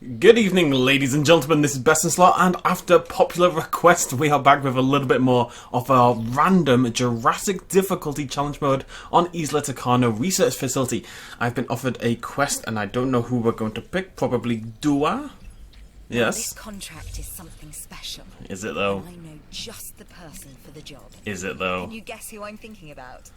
Good evening, ladies and gentlemen, this is BestInSlot, and after popular request, we are back with a little bit more of our random Jurassic difficulty challenge mode on Isla Nublar research facility. I've been offered a quest, and I don't know who we're going to pick, probably Dua? Yes? This contract is something special. Is it though? And I know just the person for the job. Is it though? Can you guess who I'm thinking about?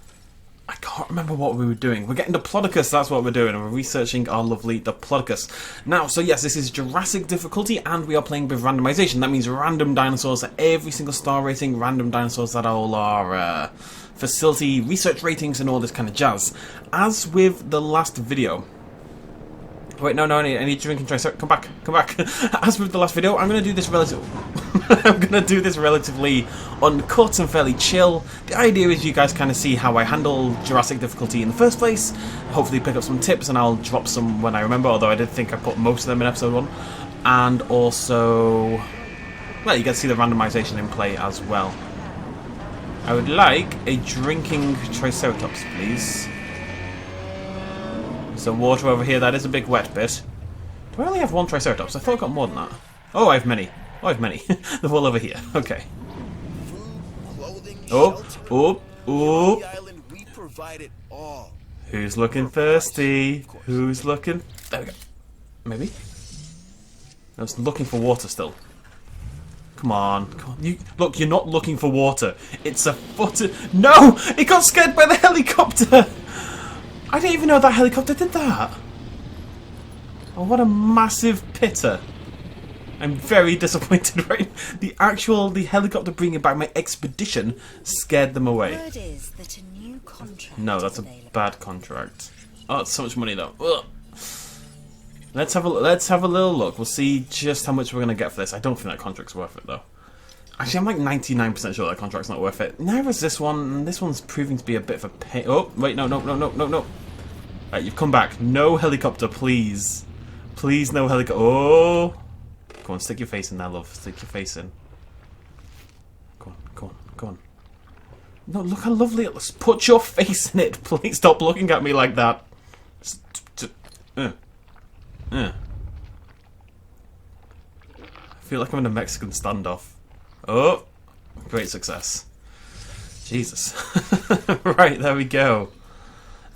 I can't remember what we were doing. We're getting Diplodocus, that's what we're doing, and we're researching our lovely Diplodocus. Now, so yes, this is Jurassic difficulty, and we are playing with randomization. That means random dinosaurs at every single star rating, random dinosaurs that are all our facility research ratings and all this kind of jazz. As with the last video... Wait, no, I need to drink and try. Sorry, come back. As with the last video, I'm going to do this relatively uncut and fairly chill. The idea is you guys kind of see how I handle Jurassic difficulty in the first place. Hopefully pick up some tips, and I'll drop some when I remember, although I did think I put most of them in episode 1. And also, well, you get to see the randomization in play as well. I would like a drinking Triceratops, please. Some water over here, that is a big wet bit. Do I only have one Triceratops? I thought I got more than that. Oh, I have many. They're all over here. Okay. Oh. Who's looking thirsty? Who's looking... There we go. Maybe? I was looking for water still. Come on. Look, you're not looking for water. It's a footer... No! It got scared by the helicopter! I didn't even know that helicopter did that. Oh, what a massive pitter. I'm very disappointed right now. The helicopter bringing back my expedition scared them away. Word is that a new contract No, that's a bad contract. Oh, it's so much money though. Ugh. Let's have a little look. We'll see just how much we're going to get for this. I don't think that contract's worth it though. Actually, I'm like 99% sure that contract's not worth it. Neither is this one, and this one's proving to be a bit of a pain. Oh, wait, no. Right, you've come back. No helicopter, please. Please, no helicopter. Oh! Go on, stick your face in there, love. Stick your face in. Go on. No, look how lovely it looks. Put your face in it. Please stop looking at me like that. I feel like I'm in a Mexican standoff. Oh, great success. Jesus. Right, there we go.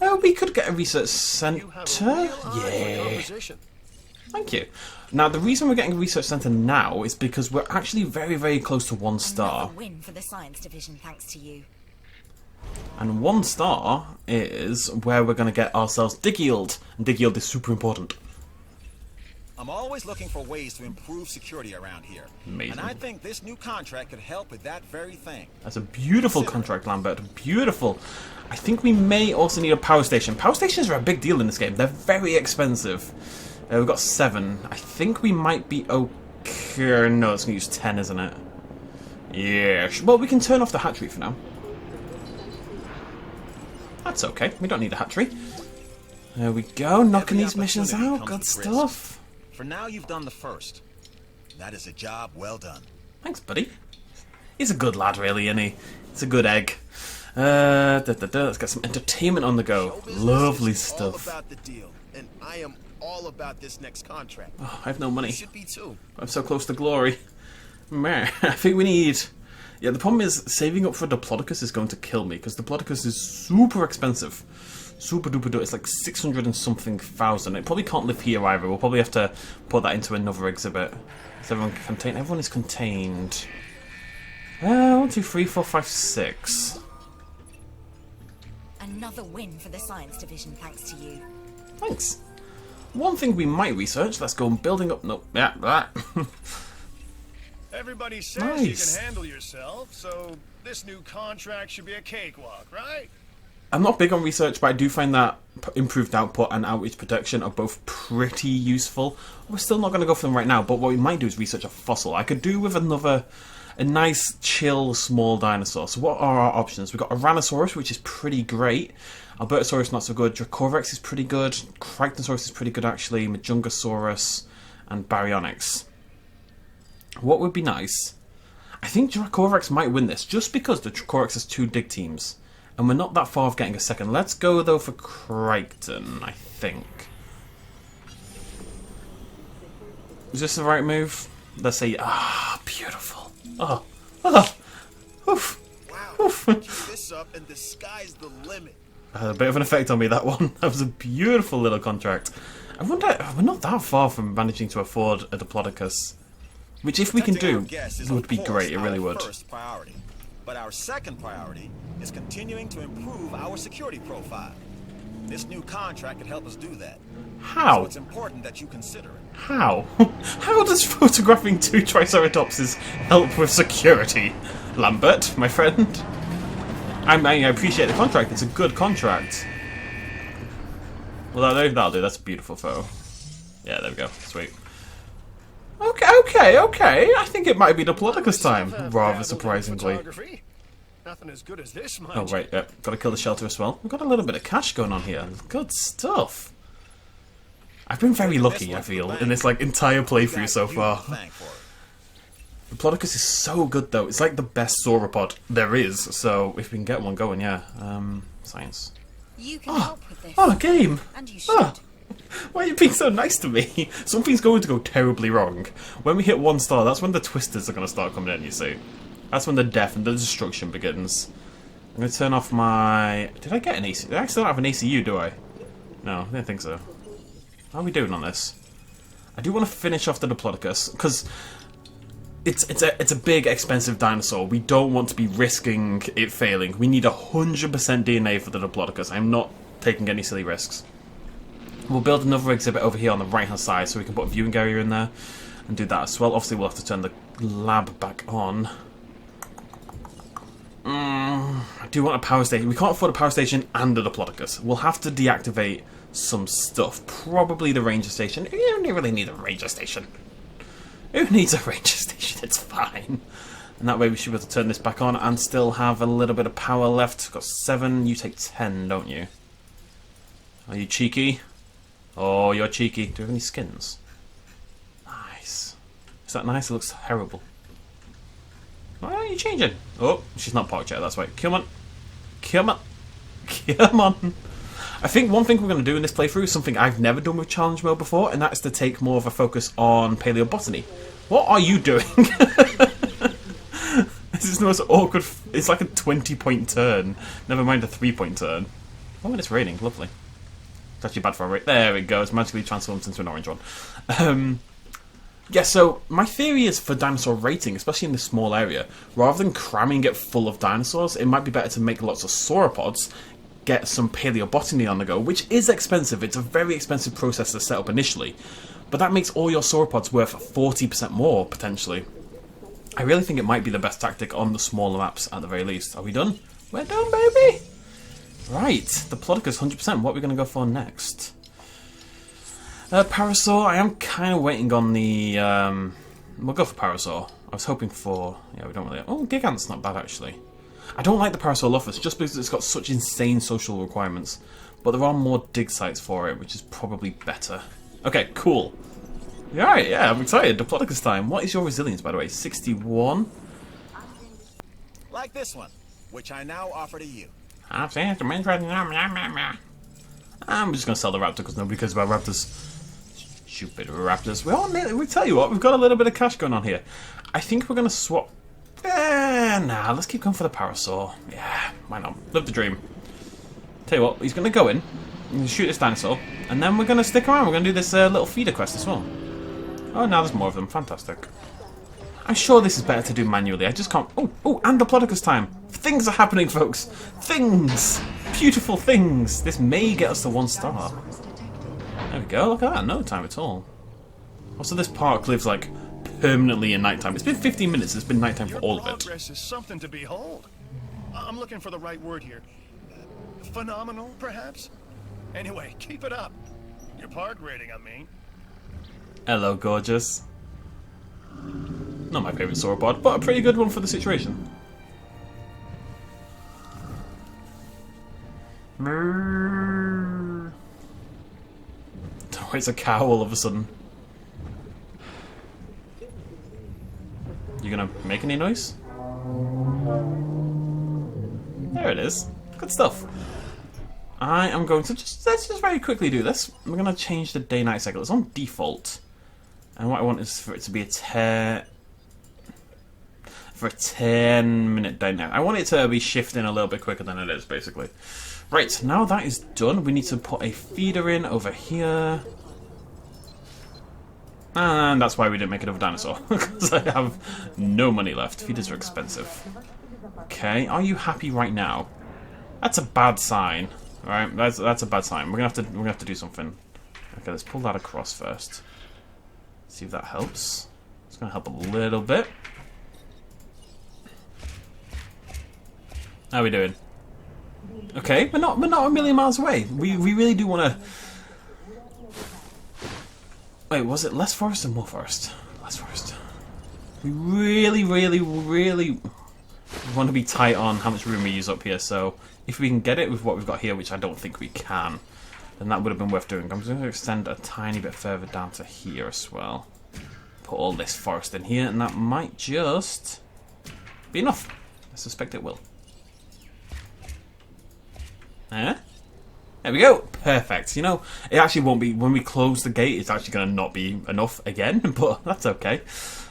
Oh, we could get a research centre. Yeah. Thank you. Now, the reason we're getting a research centre now is because we're actually very, very close to 1 star. Another win for the science division, thanks to you. And 1 star is where we're going to get ourselves dig yield. And dig yield is super important. I'm always looking for ways to improve security around here. Amazing. And I think this new contract could help with that very thing. That's a beautiful contract, Lambert. Beautiful. I think we may also need a power station. Power stations are a big deal in this game. They're very expensive. We've got 7. I think we might be okay. No, it's going to use 10, isn't it? Yeah. Well, we can turn off the hatchery for now. That's okay. We don't need a hatchery. There we go. Knocking these missions out. Good stuff. For now, you've done the first. That is a job well done. Thanks, buddy. He's a good lad, really, isn't he? He's a good egg. Let's get some entertainment on the go. Lovely stuff. All about the deal, and I am all about this next contract. Oh, I have no money. You should be too. I'm so close to glory. Man, I think we need... Yeah, the problem is saving up for Diplodocus is going to kill me, because Diplodocus is super expensive. Super duper duper. It's like 600 and something thousand. It probably can't live here either. We'll probably have to put that into another exhibit. Is everyone contained? Everyone is contained. 1, 2, 3, 4, 5, 6. Another win for the science division, thanks to you. Thanks. One thing we might research. Let's go building up. Nope. Yeah, that. Everybody says Nice. you can handle yourself, so this new contract should be a cakewalk, right? I'm not big on research, but I do find that improved output and outreach protection are both pretty useful. We're still not going to go for them right now, but what we might do is research a fossil. I could do with a nice, chill, small dinosaur. So what are our options? We've got Tyrannosaurus, which is pretty great. Albertosaurus, not so good. Dracorex is pretty good. Cragnosaurus is pretty good, actually. Majungasaurus and Baryonyx. What would be nice? I think Dracorex might win this, just because the Dracorex has 2 dig teams. And we're not that far off getting a second. Let's go, though, for Crichton, I think. Is this the right move? Let's see. Ah, beautiful. Oh. Oh. Oof. Wow. Oof. Keep this up and the sky's the limit. Had a bit of an effect on me, that one. That was a beautiful little contract. I wonder, we're not that far from managing to afford a Diplodocus. Which, if we can Protecting our do, guests is, would of be course, great. It really our would. First priority. But our second priority is continuing to improve our security profile. This new contract can help us do that. So How? it's important that you consider it. How? How does photographing 2 Triceratopses help with security? Lambert, my friend. I appreciate the contract. It's a good contract. Well, that'll do. That's a beautiful photo. Yeah, there we go. Sweet. Okay. I think it might be Diplodocus time, rather surprisingly. Nothing as good as this, mind Oh, wait, yep. Gotta kill the shelter as well. We've got a little bit of cash going on here. Good stuff. I've been very lucky, I feel, in this entire playthrough so far. Diplodocus is so good, though. It's like the best sauropod there is, so if we can get one going, yeah. Science. You can help with this. Oh, game! And you should. Ah. Why are you being so nice to me? Something's going to go terribly wrong. When we hit 1 star, that's when the twisters are going to start coming in, you see. That's when the death and the destruction begins. I'm going to turn off my... Did I get an AC? I still don't have an ACU, do I? No, I didn't think so. How are we doing on this? I do want to finish off the Diplodocus, because it's a big, expensive dinosaur. We don't want to be risking it failing. We need 100% DNA for the Diplodocus. I'm not taking any silly risks. We'll build another exhibit over here on the right-hand side, so we can put a viewing area in there and do that as well. Obviously, we'll have to turn the lab back on. I do want a power station. We can't afford a power station and a Diplodocus. We'll have to deactivate some stuff. Probably the ranger station. You don't really need a ranger station. Who needs a ranger station? It's fine. And that way we should be able to turn this back on and still have a little bit of power left. Got 7. You take 10, don't you? Are you cheeky? Oh, you're cheeky. Do you have any skins? Nice. Is that nice? It looks terrible. Why are you changing? Oh, she's not parked yet, that's right. Come on. Come on. Come on. I think one thing we're going to do in this playthrough is something I've never done with challenge mode before, and that's to take more of a focus on paleobotany. What are you doing? This is the most awkward... It's like a 20-point turn. Never mind a 3-point turn. Oh, and it's raining. Lovely. It's actually bad for a rate. There it goes. Magically transforms into an orange one. Yeah, so my theory is for dinosaur rating, especially in this small area, rather than cramming it full of dinosaurs, it might be better to make lots of sauropods, get some paleobotany on the go, which is expensive. It's a very expensive process to set up initially, but that makes all your sauropods worth 40% more, potentially. I really think it might be the best tactic on the smaller maps, at the very least. Are we done? We're done, baby! Right, the Diplodocus 100%. What are we going to go for next? Parasaur, I am kind of waiting on the... we'll go for Parasaur. I was hoping for... Yeah, we don't really... Oh, Gigant's not bad, actually. I don't like the Parasaurolophus, just because it's got such insane social requirements. But there are more dig sites for it, which is probably better. Okay, cool. Alright, yeah, I'm excited. Diplodocus time. What is your resilience, by the way? 61? Like this one, which I now offer to you. I'm just going to sell the raptor because nobody cares about raptors. Stupid raptors. We tell you what, we've got a little bit of cash going on here. I think we're going to swap... nah, let's keep going for the Parasaur. Yeah, why not? Live the dream. Tell you what, he's going to go in, shoot this dinosaur, and then we're going to stick around. We're going to do this little feeder quest as well. Oh, now there's more of them. Fantastic. I'm sure this is better to do manually. I just can't... Oh, and Diplodocus time. Things are happening, folks. Things. Beautiful things. This may get us to 1 star. There we go. Look at that. No time at all. Also, this park lives, like, permanently in nighttime. It's been 15 minutes. It's been nighttime for all of it. Progress is something to behold. I'm looking for the right word here. Phenomenal, perhaps? Anyway, keep it up. Your park rating, I mean. Hello, gorgeous. Not my favourite sauropod, but a pretty good one for the situation. Oh, it's a cow all of a sudden. You gonna make any noise? There it is. Good stuff. I am going to let's just very quickly do this. We're gonna change the day-night cycle. It's on default. And what I want is for it to be a 10-minute day now. I want it to be shifting a little bit quicker than it is, basically. Right, now that is done, we need to put a feeder in over here. And that's why we didn't make another dinosaur, because I have no money left. Feeders are expensive. Okay, are you happy right now? That's a bad sign. Right, that's a bad sign. We're gonna have to do something. Okay, let's pull that across first. See if that helps. It's gonna help a little bit. How are we doing? Okay, we're not a million miles away. We really do want to. Wait, was it less forest or more forest? Less forest. We really want to be tight on how much room we use up here. So if we can get it with what we've got here, which I don't think we can, then that would have been worth doing. I'm just going to extend a tiny bit further down to here as well. Put all this forest in here, and that might just be enough. I suspect it will. There we go. Perfect. You know, it actually won't be, when we close the gate, it's actually going to not be enough again, but that's okay.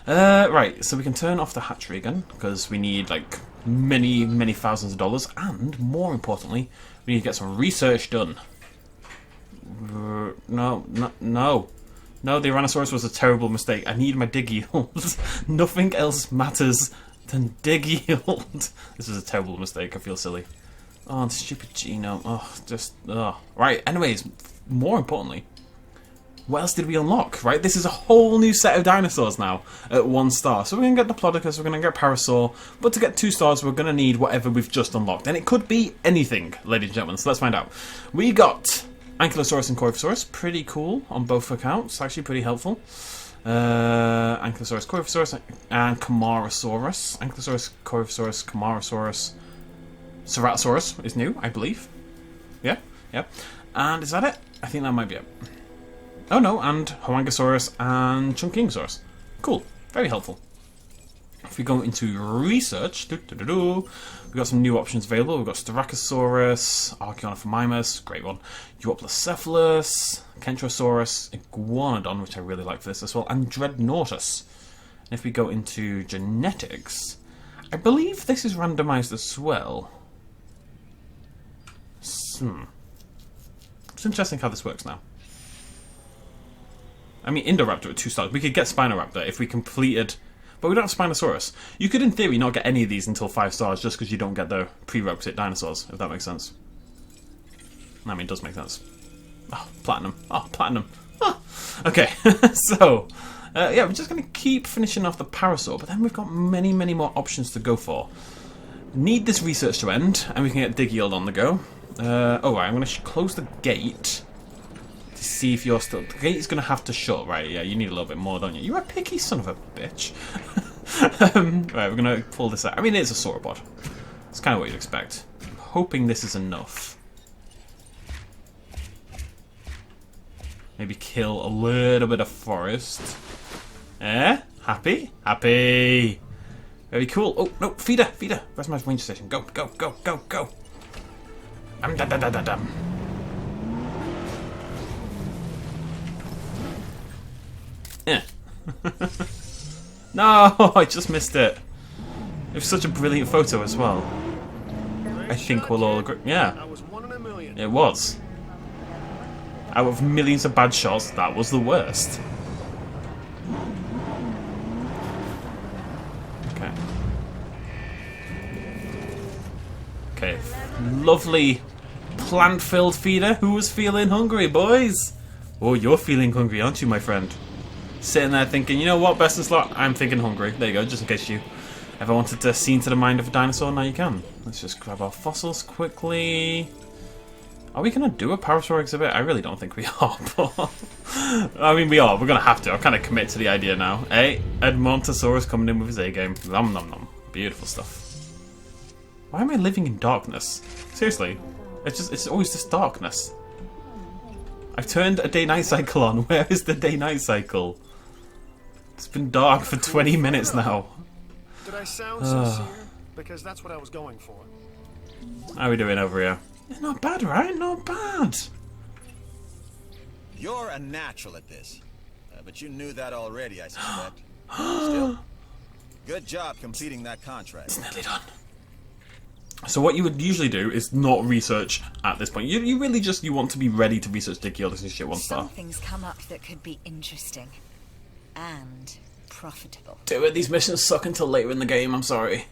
Right, so we can turn off the hatchery again, because we need, like, many thousands of dollars, and, more importantly, we need to get some research done. No, the Tyrannosaurus was a terrible mistake. I need my dig yield. Nothing else matters than dig yield. This is a terrible mistake, I feel silly. Oh, the stupid genome. Oh, Right, anyways, more importantly, what else did we unlock, right? This is a whole new set of dinosaurs now at 1 star. So we're going to get Diplodocus, we're going to get Parasaur, but to get 2 stars, we're going to need whatever we've just unlocked. And it could be anything, ladies and gentlemen, so let's find out. We got Ankylosaurus and Coryphosaurus. Pretty cool on both accounts, actually pretty helpful. Ankylosaurus, Coryphosaurus, and Camarasaurus. Ankylosaurus, Coryphosaurus, Camarasaurus. Ceratosaurus is new, I believe. Yeah. And is that it? I think that might be it. Oh no, and Huangosaurus and Chungkingosaurus. Cool, very helpful. If we go into research, we've got some new options available. We've got Styracosaurus, Archaeophragmimus, great one, Euoplocephalus, Kentrosaurus, Iguanodon, which I really like for this as well, and Dreadnoughtus. And if we go into genetics, I believe this is randomized as well. It's interesting how this works now. I mean, Indoraptor at 2 stars. We could get Spinoraptor if we completed... But we don't have Spinosaurus. You could, in theory, not get any of these until 5 stars just because you don't get the prerequisite dinosaurs, if that makes sense. I mean, it does make sense. Oh, platinum. Oh, platinum. Oh. Okay, so... yeah, we're just going to keep finishing off the Parasaur, but then we've got many more options to go for. Need this research to end, and we can get dig yield on the go. Oh, right, I'm going to close the gate to see if you're still... The gate is going to have to shut, right? Yeah, you need a little bit more, don't you? You're a picky son of a bitch. Right, we're going to pull this out. I mean, it's a sauropod. It's kind of what you'd expect. I'm hoping this is enough. Maybe kill a little bit of forest. Happy? Happy! Very cool. Oh, no, feeder! Where's my ranger station? Go! No, I just missed it. It was such a brilliant photo as well. I think we'll all agree. Yeah, I was 1 in a million. it was. Out of millions of bad shots, that was the worst. Okay, lovely plant-filled feeder. Who was feeling hungry, boys? Oh, you're feeling hungry, aren't you, my friend? Sitting there thinking, you know what, BestInSlot? I'm thinking hungry. There you go, just in case you ever wanted to see into the mind of a dinosaur, now you can. Let's just grab our fossils quickly. Are we going to do a Parasaur exhibit? I really don't think we are, but... I mean, we are. We're going to have to. I'm kind of commit to the idea now. Hey, Edmontosaurus coming in with his A-game. Nom nom nom. Beautiful stuff. Why am I living in darkness? Seriously. It's always just darkness. I've turned a day-night cycle on. Where is the day-night cycle? It's been dark for 20 minutes now. Did I sound sincere? Because that's what I was going for. How are we doing over here? Yeah, not bad, right? Not bad. You're a natural at this. but you knew that already, I suspect. Still, good job completing that contract. It's nearly done. So what you would usually do is not research at this point. You really just, you want to be ready to research Dig Yield as soon as you get 1 star. Something's come up that could be interesting and profitable. Do it. These missions suck until later in the game. I'm sorry.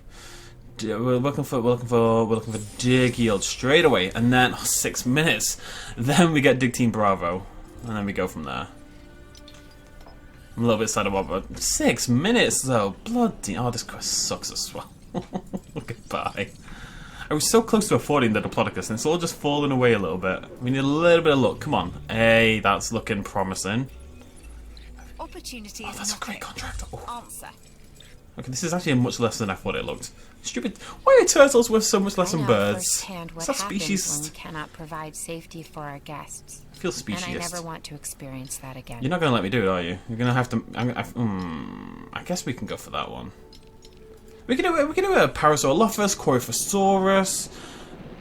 We're looking for Dig Yield straight away, and then 6 minutes. Then we get Dig Team Bravo, and then we go from there. I'm a little bit sad about it. 6 minutes though. Bloody. Oh, this quest sucks as well. Goodbye. I was so close to affording the Diplodocus, and it's all just falling away a little bit. We need a little bit of luck. Come on. Hey, that's looking promising. Opportunity is That's a great contract. Oh. Answer. Okay, this is actually much less than I thought it looked. Stupid. Why are turtles worth so much less than birds? Firsthand what Is that happens species? when we cannot provide safety for our guests. I feel And I speciesist. never want to experience that again. You're not going to let me do it, are you? You're going to have to... I guess we can go for that one. We can do a Parasaurolophus, Coryphosaurus.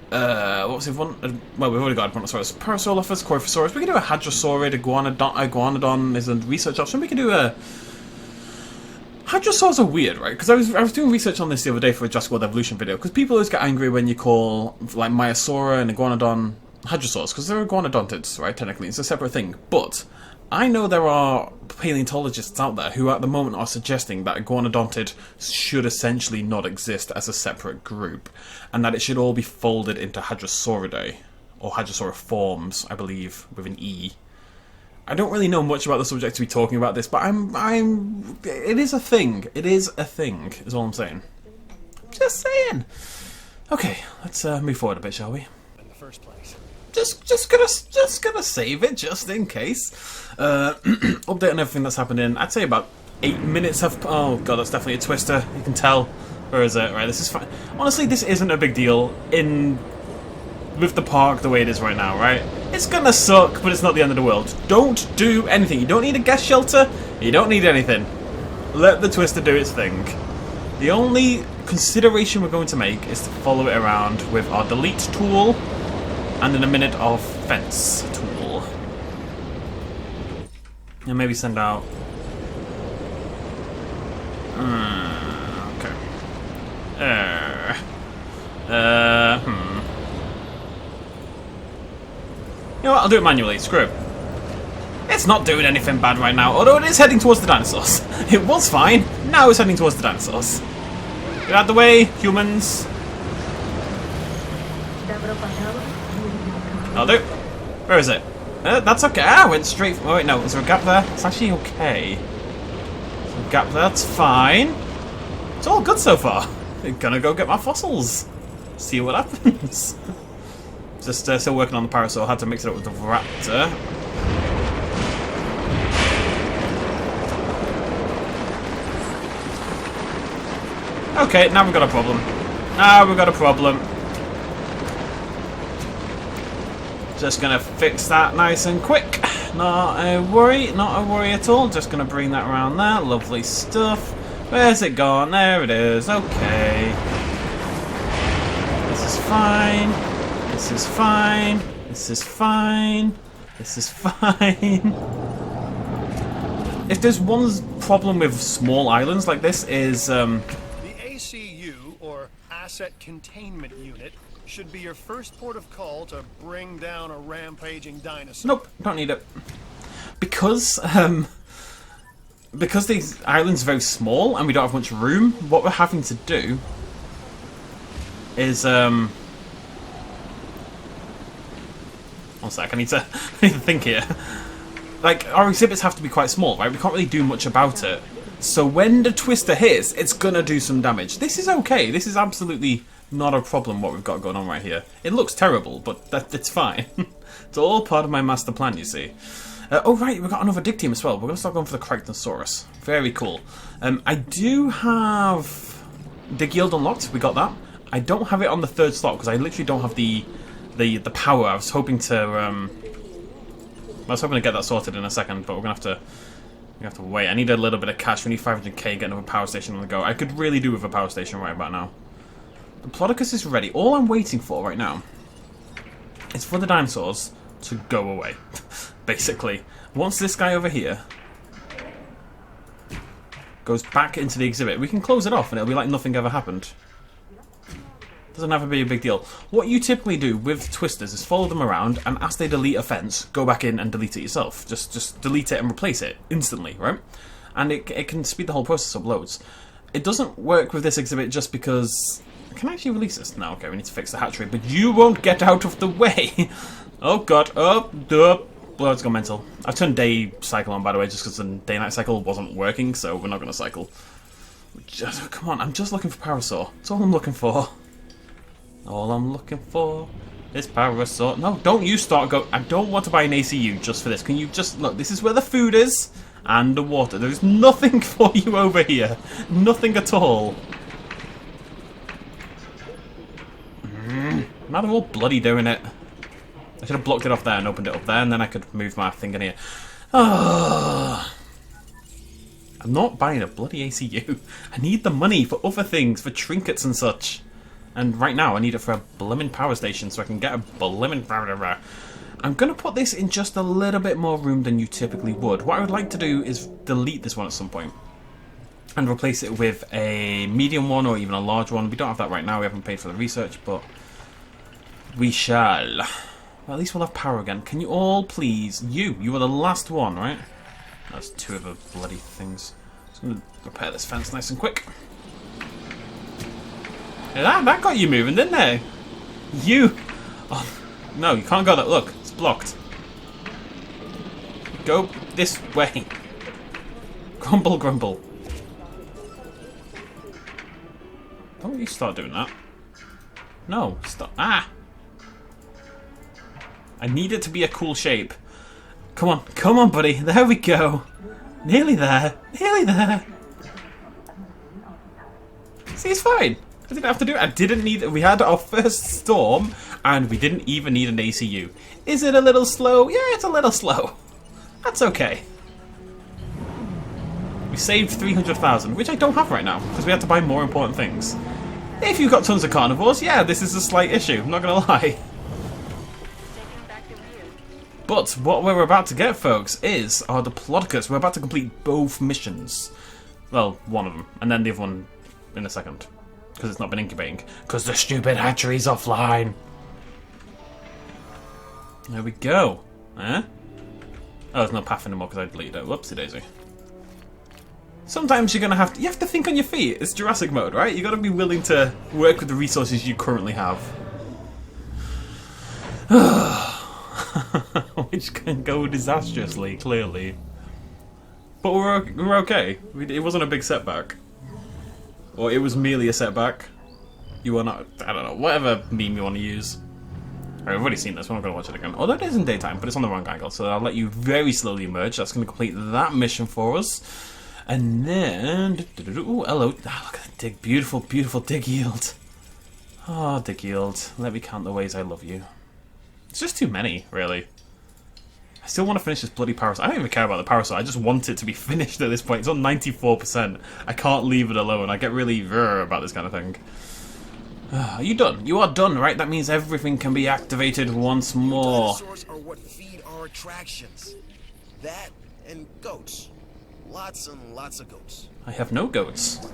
What was the one? Well, we've already got a Brontosaurus. Parasaurolophus, Coryphosaurus. We can do a Hadrosaurid, Iguanodon is a research option. We can do a... Hadrosaurs are weird, right? Because I was doing research on this the other day for a Jurassic World Evolution video. Because people always get angry when you call like Myosaura and Iguanodon Hadrosaurs, because they're iguanodontids, right? Technically, it's a separate thing. But I know there are paleontologists out there who, at the moment, are suggesting that iguanodontid should essentially not exist as a separate group, and that it should all be folded into Hadrosauridae or Hadrosauriforms, I believe, with an E. I don't really know much about the subject to be talking about this, but it is a thing. It is a thing, is all I'm saying. Just saying. Okay, let's move forward a bit, shall we? In the first place. Just gonna save it, just in case. Update on everything that's happened in, I'd say about 8 minutes have... Oh god, that's definitely a twister, you can tell. Where is it? Right, this is fine. Honestly, this isn't a big deal with the park the way it is right now, right? It's gonna suck, but it's not the end of the world. Don't do anything. You don't need a guest shelter. You don't need anything. Let the twister do its thing. The only consideration we're going to make is to follow it around with our delete tool and in a minute of fence tool. And maybe send out... okay. You know what, I'll do it manually, screw it. It's not doing anything bad right now, although it is heading towards the dinosaurs. It was fine, now it's heading towards the dinosaurs. Get out of the way, humans. I'll do. Where is it? That's okay. Ah, I went straight... Oh wait, no, is there a gap there? It's actually okay. There's a gap there, that's fine. It's all good so far. I'm gonna go get my fossils. See what happens. Just still working on the Parasaur. Had to mix it up with the Raptor. Okay, now we've got a problem. Now we've got a problem. Just gonna fix that nice and quick. Not a worry at all. Just gonna bring that around there. Lovely stuff. Where's it gone? There it is. Okay. This is fine. This is fine. This is fine. This is fine. If there's one problem with small islands like this is The ACU, or Asset Containment Unit, should be your first port of call to bring down a rampaging dinosaur. nope, don't need it. Because these islands are very small and we don't have much room, what we're having to do is one sec, I need to think here. Like, our exhibits have to be quite small, right? We can't really do much about it. So when the twister hits, it's gonna do some damage. This is okay. This is absolutely not a problem, what we've got going on right here. It looks terrible, but it's fine. It's all part of my master plan, you see. Oh, right, we've got another dig team as well. We're gonna start going for the Crichtonsaurus. Very cool. I do have Dig Yield unlocked. We got that. I don't have it on the third slot, because I literally don't have the power. I was hoping to get that sorted in a second, but we're gonna have to wait. I need a little bit of cash. We need 500k, get another power station on the go. I could really do with a power station right about now. The Diplodocus is ready. All I'm waiting for right now is for the dinosaurs to go away. Basically, once this guy over here goes back into the exhibit, we can close it off and it'll be like nothing ever happened. Doesn't have to be a big deal. What you typically do with twisters is follow them around, and as they delete a fence, go back in and delete it yourself. Just delete it and replace it instantly, right? And it can speed the whole process up loads. It doesn't work with this exhibit just because... Can I actually release this? No, okay, we need to fix the hatchery, but you won't get out of the way! Oh god, oh, well, it's gone mental. I've turned day cycle on, by the way, just because the day-night cycle wasn't working, so we're not going to cycle. Come on, I'm just looking for Parasaur. That's all I'm looking for. All I'm looking for is Parasaur. No, don't you start go. I don't want to buy an ACU just for this. Can you just look? This is where the food is and the water. There's nothing for you over here. Nothing at all. Now they're all bloody doing it. I should have blocked it off there and opened it up there, and then I could move my thing in here. Oh. I'm not buying a bloody ACU. I need the money for other things, for trinkets and such. And right now, I need it for a blimmin' power station, so I can get a blimmin'... I'm going to put this in just a little bit more room than you typically would. What I would like to do is delete this one at some point and replace it with a medium one or even a large one. We don't have that right now. We haven't paid for the research, but we shall. Well, at least we'll have power again. Can you all please... You are the last one, right? That's two of the bloody things. Just going to repair this fence nice and quick. Yeah, that got you moving, didn't it? You... Oh, no, you can't go that. Look, it's blocked. Go this way. Grumble, grumble. Don't you start doing that. No, stop. Ah! I need it to be a cool shape. Come on, buddy. There we go. Nearly there. Nearly there. See, it's fine. I didn't have to do it. I didn't need... We had our first storm, and we didn't even need an ACU. Is it a little slow? Yeah, it's a little slow. That's okay. We saved 300,000, which I don't have right now, because we had to buy more important things. If you've got tons of carnivores, yeah, this is a slight issue. I'm not going to lie. But what we're about to get, folks, is our Diplodocus. We're about to complete both missions. Well, one of them, and then the other one in a second. Because it's not been incubating. Because the stupid hatchery's offline. There we go. Eh? Oh, there's no path anymore because I deleted it. Whoopsie daisy. Sometimes you're going to have to... You have to think on your feet. It's Jurassic mode, right? You've got to be willing to work with the resources you currently have. Which can go disastrously, clearly. But we're okay. It wasn't a big setback. Or it was merely a setback. You are not... I don't know. Whatever meme you want to use. Alright, I've already seen this. We're not going to watch it again. Although it is in daytime, but it's on the wrong angle. So I'll let you very slowly emerge. That's going to complete that mission for us. And then... Ooh, hello. Ah, look at the dig. Beautiful, beautiful dig yield. Oh, dig yield. Let me count the ways I love you. It's just too many, really. I still want to finish this bloody Parasaur. I don't even care about the Parasaur. I just want it to be finished at this point. It's on 94%. I can't leave it alone. I get really about this kind of thing. Are you done? You are done, right? That means everything can be activated once more. Dinosaurs are what feed our attractions. That and goats. Lots and lots of goats. I have no goats.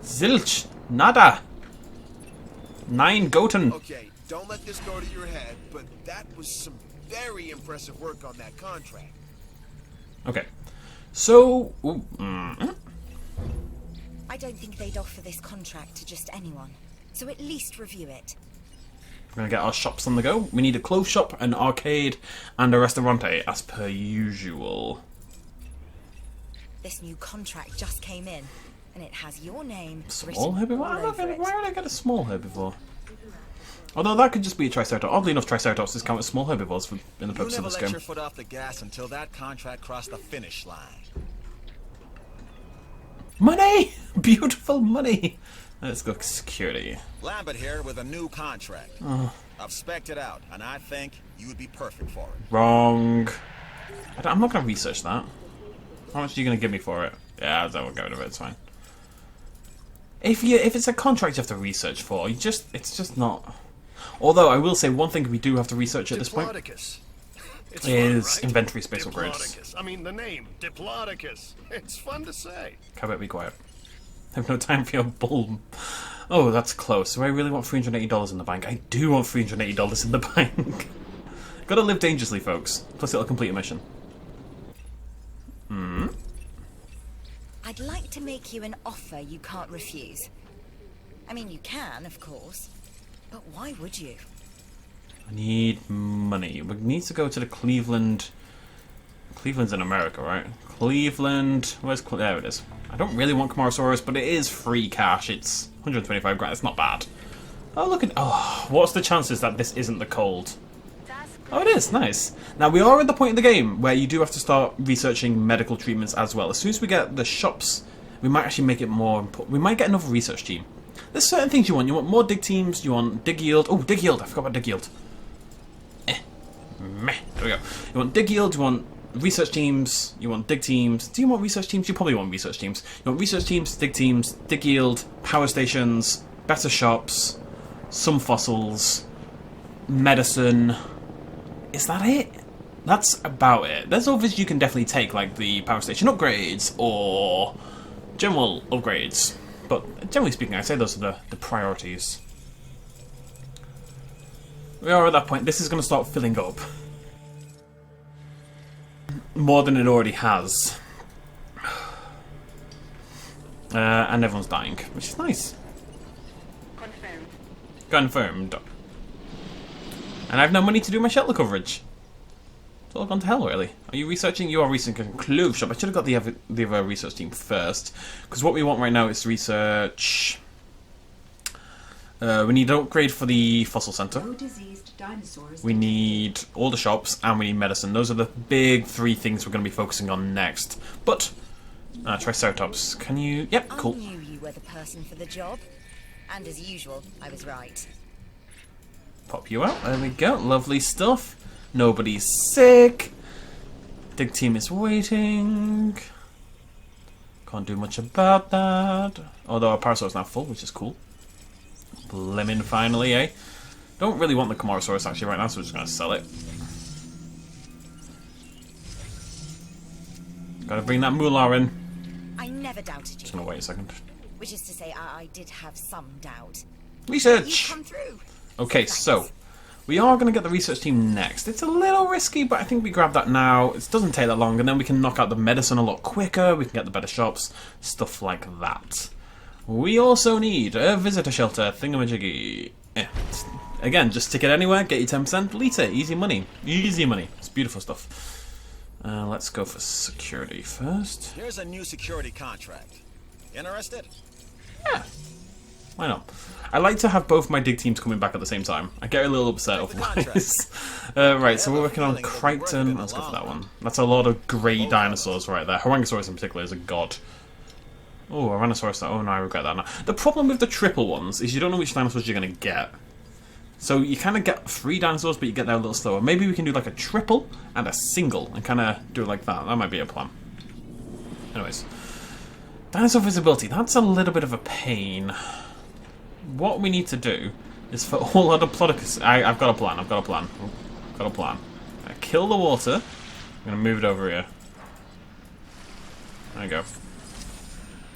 Zilch. Nada. 9 goaten. Okay, don't let this go to your head, but that was some very impressive work on that contract. Okay. So... I don't think they'd offer this contract to just anyone. So at least review it. We're going to get our shops on the go. We need a clothes shop, an arcade, and a restaurante, as per usual. This new contract just came in, and it has your name Small written herbivore? all over it. Why would I get a small herbivore? Although that could just be a Triceratops. Oddly enough, Triceratops is counted as small herbivores in the purpose of this You never let game. your foot off the gas until that contract crossed the finish line. Money! Beautiful money! Let's go security. Lambert here with a new contract. I've spec'd it out, and I think you would be perfect for it. Wrong. I'm not going to research that. How much are you going to give me for it? Yeah, I won't get rid of it, it's fine. If it's a contract you have to research for, it's just not... Although, I will say one thing we do have to research at this point. Diplodocus. It's is fun, right? inventory space upgrades. Diplodocus. I mean, the name, Diplodocus. It's fun to say. Can I be quiet? I have no time for your bull. Oh, that's close. Do I really want $380 in the bank? I do want $380 in the bank. Gotta live dangerously, folks. Plus it'll complete a mission. I'd like to make you an offer you can't refuse. I mean, you can, of course. But why would you? I need money. We need to go to the Cleveland... Cleveland's in America, right? Cleveland... Where's... There it is. I don't really want Camarasaurus, but it is free cash. It's 125 grand. It's not bad. Oh, look at... Oh, what's the chances that this isn't the cold? Oh, it is. Nice. Now, we are at the point in the game where you do have to start researching medical treatments as well. As soon as we get the shops, we might actually make it more important. We might get another research team. There's certain things you want. You want more dig teams. You want dig yield. Oh, dig yield. I forgot about dig yield. Meh. There we go. You want dig yield. You want research teams. You want dig teams. Do you want research teams? You probably want research teams. You want research teams, dig yield, power stations, better shops, some fossils, medicine. Is that it? That's about it. There's others you can definitely take, like the power station upgrades or general upgrades. But generally speaking, I'd say those are the priorities. We are at that point. This is going to start filling up. More than it already has. And everyone's dying, which is nice. Confirmed. Confirmed. And I have no money to do my shelter coverage. It's all gone to hell, really. Are you researching? You are researching a clove shop. I should have got the other research team first. Because what we want right now is to research... we need an upgrade for the fossil center. We need all the shops, and we need medicine. Those are the big three things we're going to be focusing on next. But, Triceratops, can you... Yep, cool. I knew you were the person for the job. And as usual, I was right. Pop you out. There we go. Lovely stuff. Nobody's sick. Dig team is waiting. Can't do much about that. Although our Parasaur is now full, which is cool. Blimmin' finally, eh? Don't really want the Camarasaurus actually right now, so we're just going to sell it. Gotta bring that Moolah in. I never doubted you. Just gonna wait a second. Which is to say, I did have some doubt. Research! You come through. Okay, so we are going to get the research team next. It's a little risky, but I think we grab that now. It doesn't take that long, and then we can knock out the medicine a lot quicker. We can get the better shops, stuff like that. We also need a visitor shelter thingamajiggy. Again, just stick it anywhere, get you 10%, delete it. Easy money. Easy money. It's beautiful stuff. Let's go for security first. Here's a new security contract. Interested? Yeah. Why not? I like to have both my dig teams coming back at the same time. I get a little upset otherwise. Right, so we're working on Crichton. Let's go for that one. That's a lot of grey dinosaurs right there. Harangosaurus in particular is a god. Oh, Tyrannosaurus. Oh no, I regret that now. The problem with the triple ones is you don't know which dinosaurs you're going to get. So you kind of get 3 dinosaurs, but you get there a little slower. Maybe we can do like a triple and a single and kind of do it like that. That might be a plan. Anyways. Dinosaur visibility. That's a little bit of a pain. What we need to do is for all other Diplodocus... I've got a plan. I've got a plan. I've got a plan. I kill the water. I'm going to move it over here. There you go.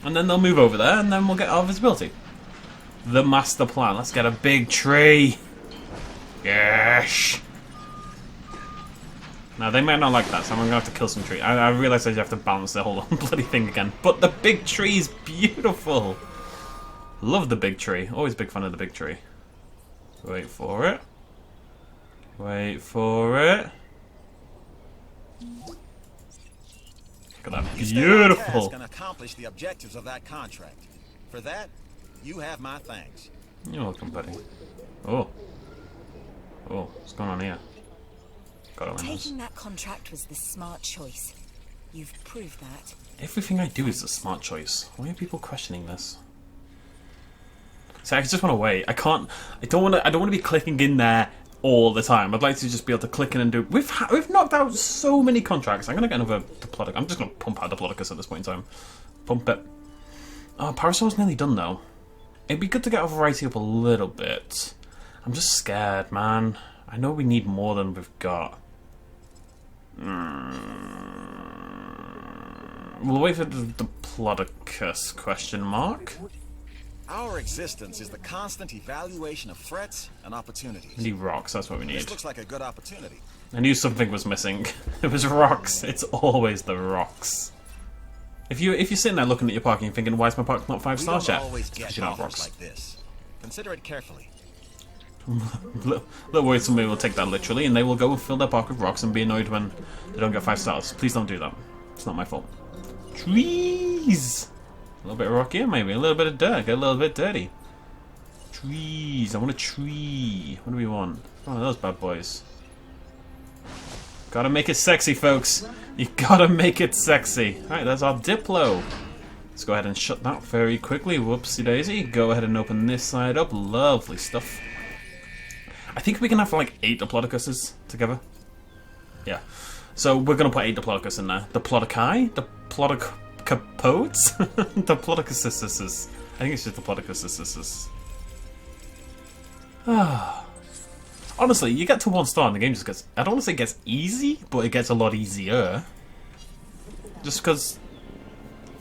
And then they'll move over there, and then we'll get our visibility. The master plan. Let's get a big tree. Yes. Now, they might not like that, so I'm going to have to kill some trees. I realise I have to balance the whole bloody thing again. But the big tree is beautiful. Love the big tree. Always big fan of the big tree. Wait for it. Wait for it. Look at that. Beautiful. Can accomplish the objectives of that contract. For that, you have my thanks. You're welcome, buddy. Oh. Oh, what's going on here? Taking that contract was the smart choice. You've proved that. Everything I do is a smart choice. Why are people questioning this? See, I just want to wait. I don't want to be clicking in there all the time. I'd like to just be able to click in and do... We've knocked out so many contracts. I'm going to get another Diplodocus. I'm just going to pump out Diplodocus at this point in time. Pump it. Oh, Parasaur's nearly done, though. It'd be good to get our variety up a little bit. I'm just scared, man. I know we need more than we've got. We'll wait for the Diplodocus, question mark. Our existence is the constant evaluation of threats and We opportunities. need rocks, that's what we need. This looks like a good opportunity. I knew something was missing. It was rocks. It's always the rocks. If you're sitting there looking at your park and you're thinking, why is my park not 5 We stars don't yet? always It's get because you don't have offers rocks. like this. Consider it carefully. Little worried somebody will take that literally and they will go and fill their park with rocks and be annoyed when they don't get 5 stars. Please don't do that. It's not my fault. Trees! A little bit of rock here, maybe. A little bit of dirt. Get a little bit dirty. Trees. I want a tree. What do we want? One of those bad boys. Gotta make it sexy, folks. You gotta make it sexy. Alright, there's our Diplo. Let's go ahead and shut that very quickly. Whoopsie daisy. Go ahead and open this side up. Lovely stuff. I think we can have like 8 Diplodocuses together. Yeah. So we're gonna put 8 Diplodocus in there. Diplodoci? Diplodocapodes? Diplodocuses. I think it's just Diplodocuses. Honestly, you get to 1 star and the game just gets... I don't want to say it gets easy, but it gets a lot easier. Just because...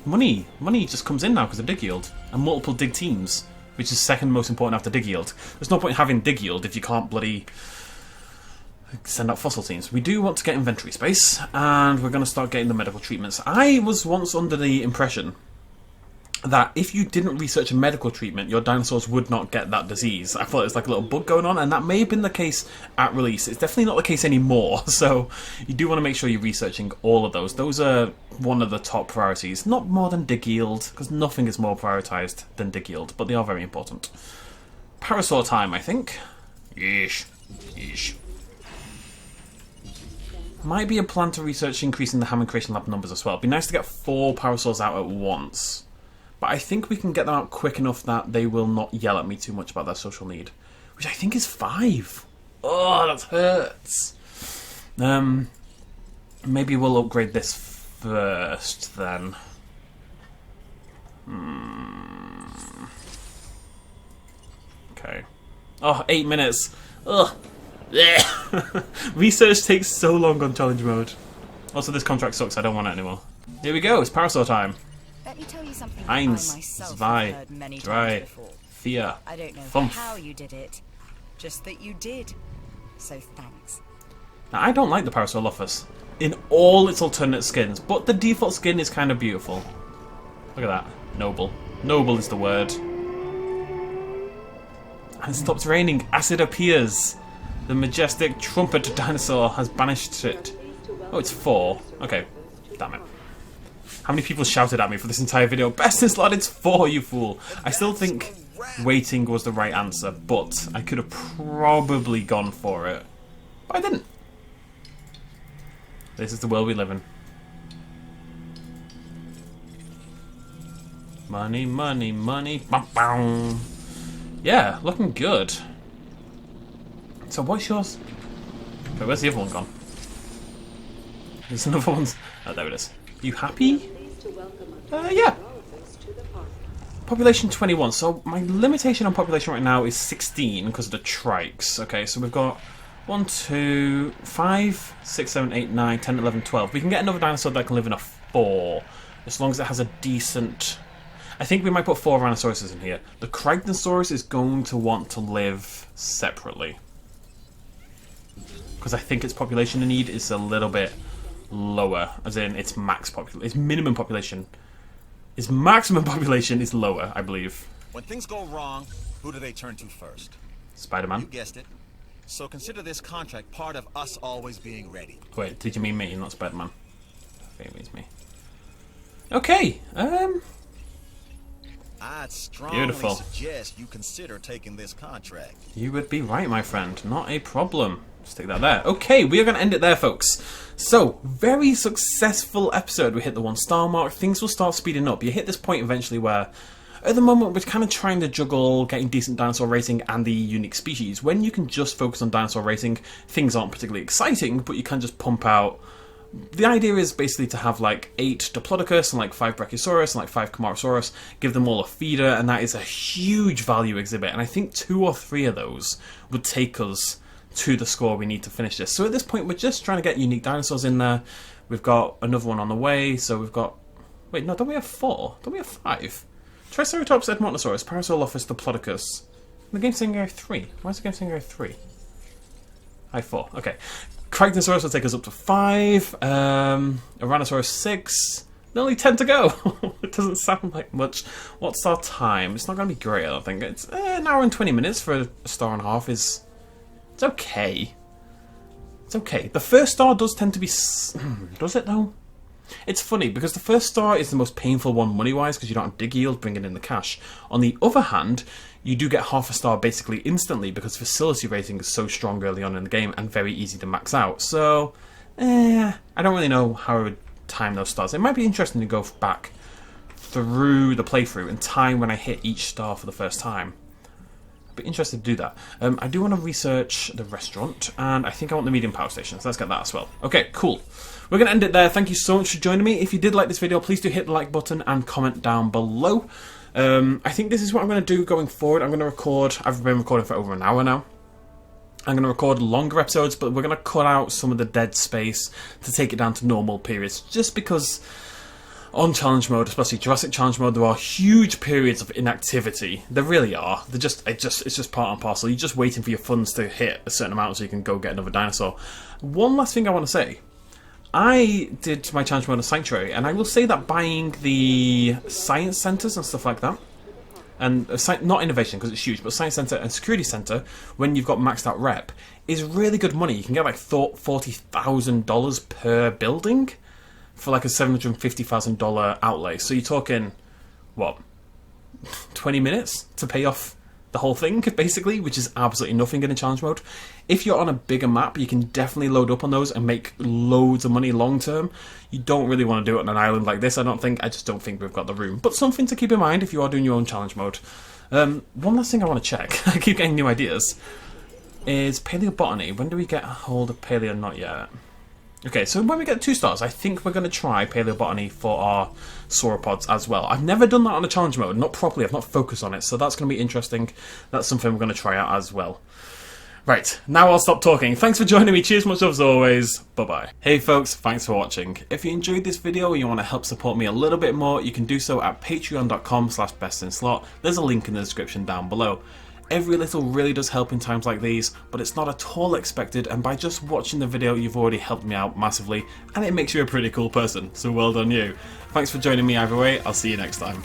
Money just comes in now because of dig yield. And multiple dig teams, which is second most important after dig yield. There's no point in having dig yield if you can't bloody... send out fossil teams. We do want to get inventory space, and we're going to start getting the medical treatments. I was once under the impression that if you didn't research a medical treatment, your dinosaurs would not get that disease. I thought it was like a little bug going on, and that may have been the case at release. It's definitely not the case anymore, so you do want to make sure you're researching all of those. Those are one of the top priorities. Not more than dig yield, because nothing is more prioritized than dig yield, but they are very important. Parasaur time, I think. Yeesh. Yeesh. Might be a plan to research increasing the Hammond Creation Lab numbers as well. It'd be nice to get 4 parasaurs out at once. But I think we can get them out quick enough that they will not yell at me too much about their social need. Which I think is 5. Oh, that hurts. Maybe we'll upgrade this first then. Okay. Oh, 8 minutes. Ugh. Research takes so long on challenge mode. Also, this contract sucks. I don't want it anymore. Here we go. It's parasaur time. Let me tell you something Eins, I myself zwei, have heard many drei, times before. vier, I don't know fünf. how you did it, just that you did. So thanks. Now, I don't like the Parasaurolophus in all its alternate skins, but the default skin is kind of beautiful. Look at that. Noble. Noble is the word. And it stops raining. Acid appears. The majestic trumpet dinosaur has banished it. Oh, it's 4. Okay. Damn it. How many people shouted at me for this entire video? BestInSlot, it's 4, you fool. I still think waiting was the right answer, but I could have probably gone for it. But I didn't. This is the world we live in. Money, money, money. Bam, bam. Yeah, looking good. So what's yours? Okay, where's the other one gone? There's another one. Oh, there it is. You happy? Yeah. Population 21. So my limitation on population right now is 16 because of the trikes. Okay, so we've got 1, 2, 5, 6, 7, 8, 9, 10, 11, 12. We can get another dinosaur that can live in a 4. As long as it has a decent... I think we might put 4 Tyrannosauruses in here. The Cragnosaurus is going to want to live separately. Because I think its population need is a little bit lower. As in, its max population... Its minimum population... Its maximum population is lower, I believe. When things go wrong, who do they turn to first? Spider-Man. You guessed it. So consider this contract part of us always being ready. Wait, did you mean me, not Spider-Man? I think it means me. Okay, I'd strongly Beautiful. suggest you consider taking this contract. you would be right, my friend. Not a problem. Stick that there. Okay, we are going to end it there, folks. So, very successful episode. We hit the 1 star mark. Things will start speeding up. You hit this point eventually where, at the moment, we're kind of trying to juggle getting decent dinosaur rating and the unique species. When you can just focus on dinosaur rating, things aren't particularly exciting, but you can just pump out... The idea is basically to have like 8 Diplodocus and like 5 Brachiosaurus and like 5 Camarasaurus, give them all a feeder, and that is a huge value exhibit. And I think 2 or 3 of those would take us to the score we need to finish this. So at this point, we're just trying to get unique dinosaurs in there. We've got another one on the way, so we've got... Wait, no, don't we have 4? Don't we have 5? Triceratops, Edmontosaurus, Parasaurolophus, Diplodocus. The game's saying I have 3. Why is the game saying I have 3? I have 4, okay. Cragnosaurus will take us up to 5. Tyrannosaurus 6. Only 10 to go. It doesn't sound like much. What's our time? It's not going to be great, I don't think. It's an hour and 20 minutes for a star and a half. It's okay. It's okay. The first star does tend to be... Does it, though? It's funny, because the first star is the most painful one money-wise, because you don't have dig yield bringing in the cash. On the other hand, you do get half a star basically instantly, because facility rating is so strong early on in the game, and very easy to max out. So, I don't really know how I would time those stars. It might be interesting to go back through the playthrough and time when I hit each star for the first time. I'd be interested to do that. I do want to research the restaurant, and I think I want the medium power station, so let's get that as well. Okay, cool. We're going to end it there. Thank you so much for joining me. If you did like this video, please do hit the like button and comment down below. I think this is what I'm going to do going forward. I'm going to record... I've been recording for over an hour now. I'm going to record longer episodes, but we're going to cut out some of the dead space to take it down to normal periods, just because on challenge mode, especially Jurassic challenge mode, there are huge periods of inactivity. There really are. It's just part and parcel. You're just waiting for your funds to hit a certain amount so you can go get another dinosaur. One last thing I want to say. I did my challenge mode of Sanctuary, and I will say that buying the science centres and stuff like that, and not innovation because it's huge, but science centre and security centre, when you've got maxed out rep, is really good money. You can get like $40,000 per building for like a $750,000 outlay. So you're talking, what, 20 minutes to pay off the whole thing, basically, which is absolutely nothing in a challenge mode. If you're on a bigger map, you can definitely load up on those and make loads of money long term. You don't really want to do it on an island like this, I don't think. I just don't think we've got the room. But something to keep in mind if you are doing your own challenge mode. One last thing I want to check, I keep getting new ideas, is paleobotany. When do we get a hold of paleo? Not yet. Okay, so when we get 2 stars, I think we're going to try paleobotany for our sauropods as well. I've never done that on a challenge mode, not properly, I've not focused on it, so that's going to be interesting. That's something we're going to try out as well. Right, now I'll stop talking. Thanks for joining me, cheers much as always, bye-bye. Hey folks, thanks for watching. If you enjoyed this video and you want to help support me a little bit more, you can do so at patreon.com/bestinslot. There's a link in the description down below. Every little really does help in times like these, but it's not at all expected, and by just watching the video you've already helped me out massively, and it makes you a pretty cool person, so well done you. Thanks for joining me either way, I'll see you next time.